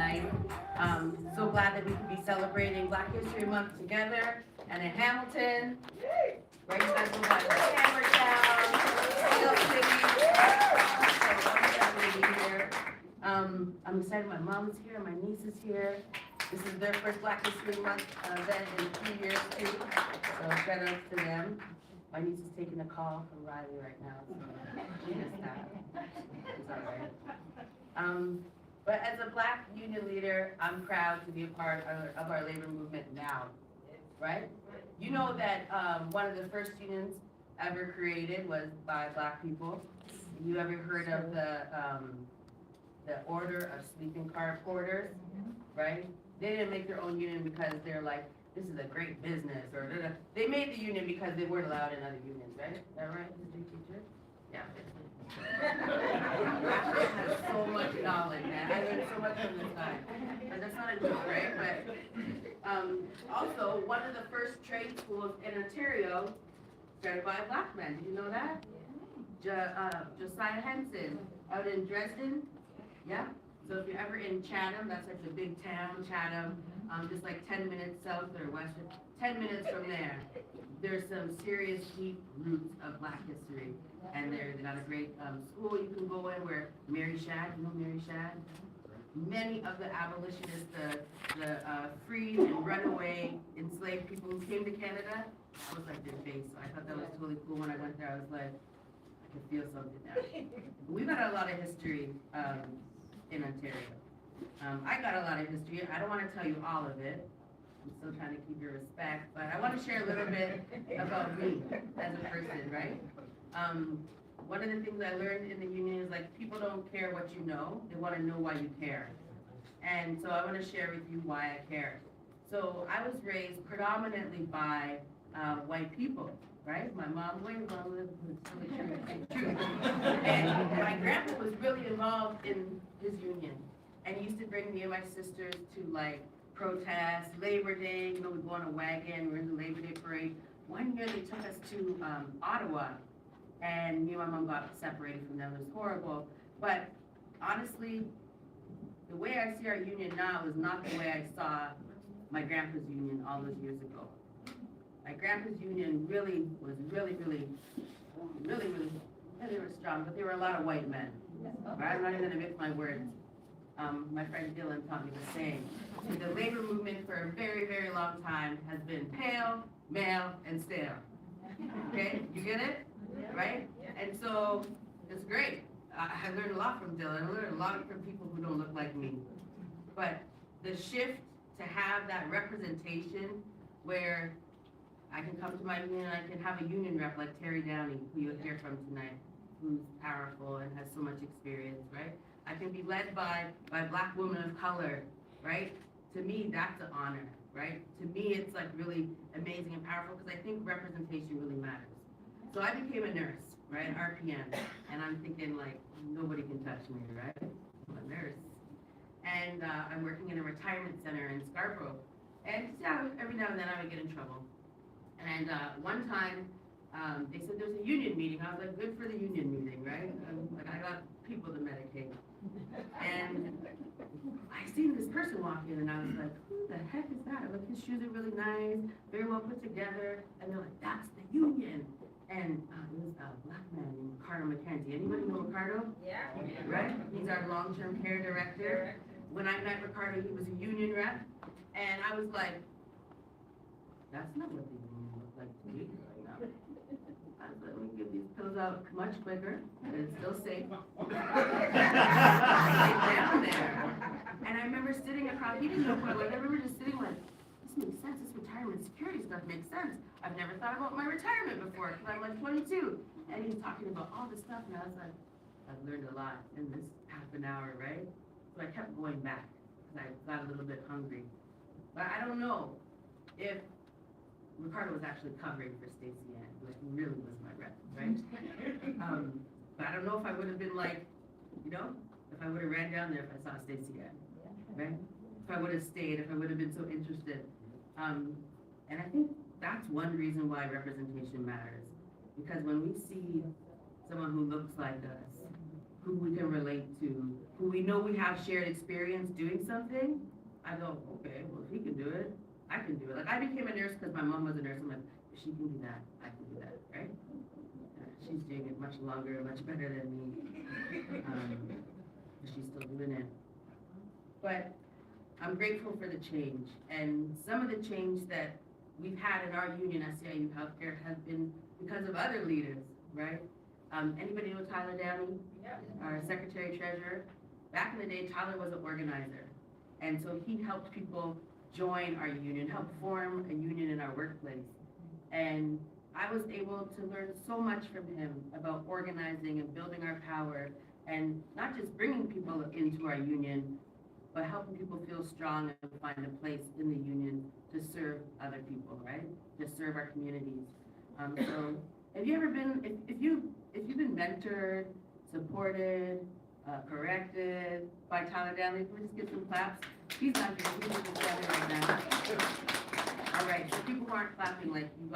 tonight. So glad that we could be celebrating Black History Month together and in Hamilton. Right, you guys look like Hammertown, Steel City. So I'm excited to be here. I'm excited my mom is here, my niece is here. This is their first Black History Month event in 2 years too. So shout out to them. My niece is taking a call from Riley right now, so she missed that. It's all right. But as a Black union leader, I'm proud to be a part of our labor movement now, right? You know that one of the first unions ever created was by Black people. You ever heard of the Order of Sleeping Car Porters, right? They didn't make their own union because they're like, this is a great business, or they made the union because they weren't allowed in other unions, right? Is that right, Mr. Teacher? Yeah. Ashley has so much knowledge, man. I learned so much from this guy. But that's not a joke, right? But also, one of the first trade schools in Ontario started by a Black man. Did you know that? Josiah Henson out in Dresden. Yeah. So if you're ever in Chatham, that's like the big town, Chatham, just like 10 minutes south or west, 10 minutes from there. There's some serious deep roots of Black history. And they got a great school you can go in where Mary Shad, you know Mary Shad? Many of the abolitionists, the freed and runaway enslaved people who came to Canada, that was like their base. So I thought that was totally cool. When I went there, I was like, I could feel something now. We've got a lot of history in Ontario. I got a lot of history. I don't want to tell you all of it. I'm still trying to keep your respect, but I want to share a little bit about me as a person, right? One of the things I learned in the union is like people don't care what you know, they want to know why you care. And so I want to share with you why I care. So I was raised predominantly by white people, right? My mom was true. And my grandpa was really involved in his union. And he used to bring me and my sisters to like protests, Labor Day, you know, we'd go on a wagon, we're in the Labor Day parade. One year they took us to Ottawa, and me and my mom got separated from them. It was horrible. But honestly, the way I see our union now is not the way I saw my grandpa's union all those years ago. My grandpa's union really was really they were strong, but there were a lot of white men. Right? I'm not even gonna mix my words. My friend Dylan taught me the same. The labor movement for a very long time has been pale, male, and stale. Okay, you get it? Right? And so, it's great. I learned a lot from Dylan. I learned a lot from people who don't look like me. But the shift to have that representation where I can come to my union, I can have a union rep like Terry Downey, who you'll hear from tonight, who's powerful and has so much experience, right? I can be led by Black women of color, right? To me, that's an honor, right? To me, it's like really amazing and powerful because I think representation really matters. So I became a nurse, right, RPN, and I'm thinking like, nobody can touch me, right? I'm a nurse. And I'm working in a retirement center in Scarborough. And yeah, every now and then I would get in trouble. And one time, they said there's a union meeting. I was like, good for the union meeting, right? Like I got people to medicate. And I seen this person walk in and I was like, who the heck is that? Like his shoes are really nice, very well put together. And they're like, that's the union. And it was a Black man named Ricardo McKenzie. Anybody know Ricardo? Yeah. Right? He's our long-term care director. When I met Ricardo, he was a union rep. And I was like, that's not what the union looks like to me right now. I was like, let me give these pills out much quicker, and it's still safe. Down there. And I remember sitting across, he didn't know what I was, I remember just sitting like, this makes sense, this retirement security stuff makes sense. I've never thought about my retirement before, because I'm like 22. And he's talking about all this stuff, and I was like, I've learned a lot in this half an hour, right? So I kept going back, because I got a little bit hungry. But I don't know if Ricardo was actually covering for Stacey Ann, which really was my rep, right? But I don't know if I would have been like, you know, if I would have ran down there if I saw Stacey Ann, right? If I would have stayed, if I would have been so interested. And I think that's one reason why representation matters. Because when we see someone who looks like us, who we can relate to, who we know we have shared experience doing something, I go, okay, well, if he can do it, I can do it. Like, I became a nurse because my mom was a nurse. I'm like, if she can do that, I can do that, right? She's doing it much longer, much better than me. But she's still doing it. But I'm grateful for the change. And some of the change that we've had in our union at Seiu Healthcare has been because of other leaders, right? Anybody know Tyler Downey? Yeah. Our Secretary Treasurer? Back in the day, Tyler was an organizer. And so he helped people join our union, help form a union in our workplace. And I was able to learn so much from him about organizing and building our power, and not just bringing people into our union, but helping people feel strong and find a place in the union to serve other people, right? To serve our communities. So have you ever been, if you've been mentored, supported, corrected by Tyler Downey, can we just get some claps? He's not here, he's just standing right now. All right, so people who aren't clapping, like, you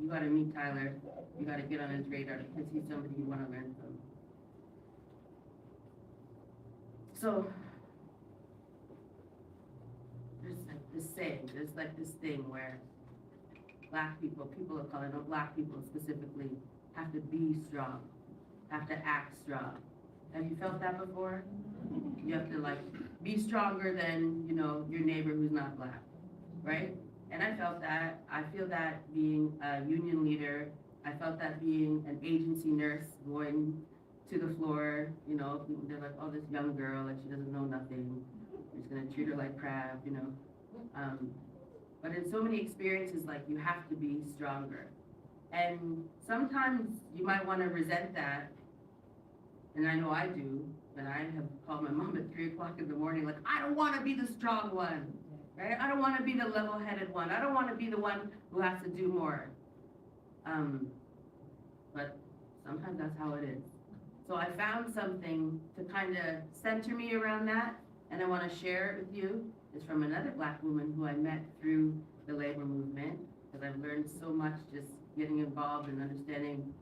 gotta meet Tyler, you gotta get on his radar because he's somebody you wanna learn from. So, there's like this thing where Black people of color, no, Black people specifically, have to be strong, have to act strong. Have you felt that before? You have to like be stronger than, you know, your neighbor who's not Black, right? And I felt that. I feel that being a union leader. I felt that being an agency nurse, going to the floor, you know, they're like, oh, this young girl, like she doesn't know nothing. We're just gonna treat her like crap, you know. But in so many experiences, like, you have to be stronger. And sometimes you might want to resent that, and I know I do, but I have called my mom at 3 o'clock in the morning, like, I don't want to be the strong one, right? I don't want to be the level-headed one. I don't want to be the one who has to do more. But sometimes that's how it is. So I found something to kind of center me around that, and I want to share it with you. It's from another Black woman who I met through the labor movement, because I've learned so much just getting involved and understanding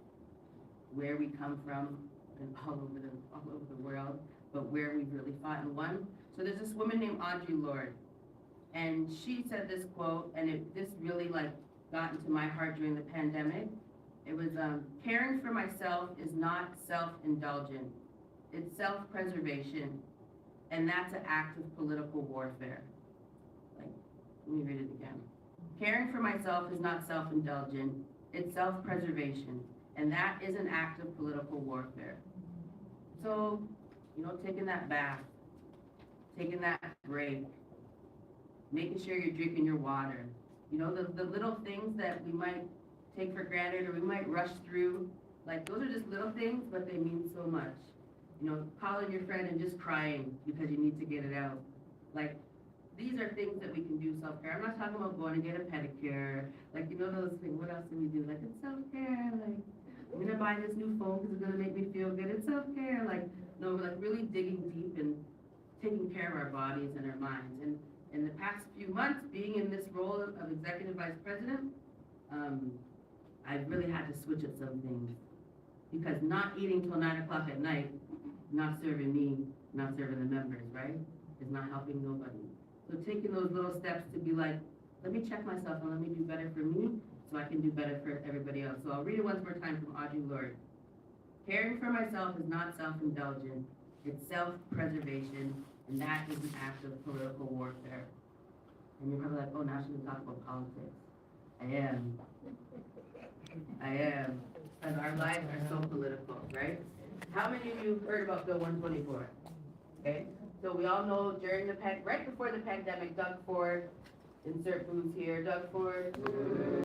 where we come from and all over the world, but where we've really fought and won. So there's this woman named Audre Lorde, and she said this quote, and this really like got into my heart during the pandemic. It was, caring for myself is not self-indulgent, it's self-preservation. And that's an act of political warfare. Like, let me read it again. Caring for myself is not self-indulgent, it's self-preservation. And that is an act of political warfare. So, you know, taking that bath, taking that break, making sure you're drinking your water. You know, the little things that we might take for granted or we might rush through, like those are just little things, but they mean so much. You know, calling your friend and just crying because you need to get it out. Like, these are things that we can do self-care. I'm not talking about going to get a pedicure. Like, you know those things, what else do we do? Like, it's self-care. Like, I'm gonna buy this new phone because it's gonna make me feel good. It's self-care. Like, no, like really digging deep and taking care of our bodies and our minds. And in the past few months, being in this role of executive vice president, I've really had to switch up some things. Because not eating till 9 o'clock at night, not serving me, not serving the members, right? Is not helping nobody. So taking those little steps to be like, let me check myself and let me do better for me so I can do better for everybody else. So I'll read it once more time from Audre Lorde. Caring for myself is not self-indulgent, it's self-preservation, and that is an act of political warfare. And you're probably like, oh, now she's gonna talk about politics. I am. Because our lives are so political, right? How many of you heard about Bill 124? Okay, so we all know during right before the pandemic, Doug Ford, insert booze here, Doug Ford,